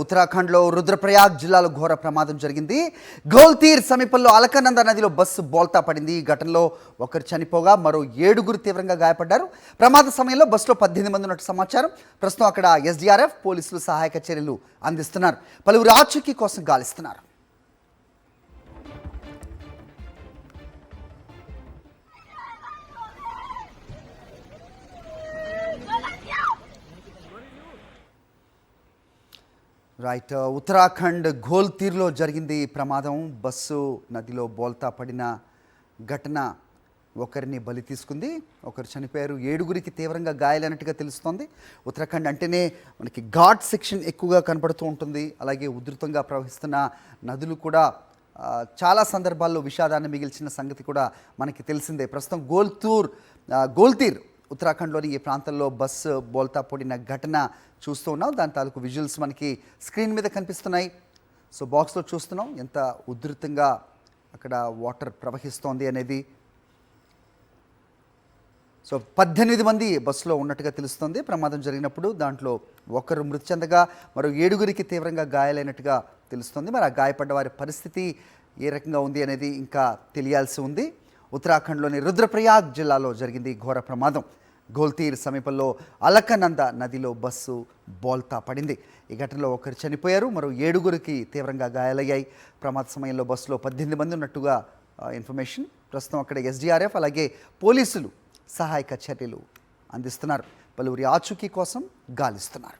ఉత్తరాఖండ్లో రుద్రప్రయాగ్ జిల్లాలో ఘోర ప్రమాదం జరిగింది. గోల్తీర్ సమీపంలో అలకనంద నదిలో బస్సు బోల్తా పడింది. ఈ ఘటనలో ఒకరు చనిపోగా మరో 7గురు తీవ్రంగా గాయపడ్డారు. ప్రమాద సమయంలో బస్సులో 18 మంది ఉన్నట్టు సమాచారం. ప్రస్తుతం అక్కడ ఎస్డీఆర్ఎఫ్ పోలీసులు సహాయక చర్యలు అందిస్తున్నారు. పలువురు ఆచూకీ కోసం గాలిస్తున్నారు. రైట్, ఉత్తరాఖండ్ గోల్తీర్లో జరిగింది ఈ ప్రమాదం. బస్సు నదిలో బోల్తా పడిన ఘటన ఒకరిని బలి తీసుకుంది, ఒకరు చనిపోయారు, 7గురికి తీవ్రంగా గాయాలైనట్టుగా తెలుస్తోంది. ఉత్తరాఖండ్ అంటేనే మనకి ఘాట్ సెక్షన్ ఎక్కువగా కనపడుతూ ఉంటుంది. అలాగే ఉధృతంగా ప్రవహిస్తున్న నదులు కూడా చాలా సందర్భాల్లో విషాదాన్ని మిగిల్చిన సంగతి కూడా మనకి తెలిసిందే. ప్రస్తుతం గోల్తీర్ ఉత్తరాఖండ్లోని ఈ ప్రాంతంలో బస్సు బోల్తా పడిన ఘటన చూస్తూ ఉన్నాం. దాని తాలూకు విజువల్స్ మనకి స్క్రీన్ మీద కనిపిస్తున్నాయి. సో బాక్స్లో చూస్తున్నాం ఎంత ఉధృతంగా అక్కడ వాటర్ ప్రవహిస్తోంది అనేది. సో 18 మంది బస్సులో ఉన్నట్టుగా తెలుస్తుంది. ప్రమాదం జరిగినప్పుడు దాంట్లో ఒకరు మృతి చెందగా మరో 7గురికి తీవ్రంగా గాయాలైనట్టుగా తెలుస్తుంది. మరి ఆ గాయపడ్డ వారి పరిస్థితి ఏ రకంగా ఉంది అనేది ఇంకా తెలియాల్సి ఉంది. ఉత్తరాఖండ్లోని రుద్రప్రయాగ్ జిల్లాలో జరిగింది ఘోర ప్రమాదం. గోల్తీర్ సమీపంలో అలకనంద నదిలో బస్సు బోల్తా పడింది. ఈ ఘటనలో ఒకరు చనిపోయారు, మరో 7గురికి తీవ్రంగా గాయాలయ్యాయి. ప్రమాద సమయంలో బస్సులో 18 మంది ఉన్నట్టుగా ఇన్ఫర్మేషన్. ప్రస్తుతం అక్కడ ఎస్డీఆర్ఎఫ్ అలాగే పోలీసులు సహాయక చర్యలు అందిస్తున్నారు. పలువురి ఆచూకీ కోసం గాలిస్తున్నారు.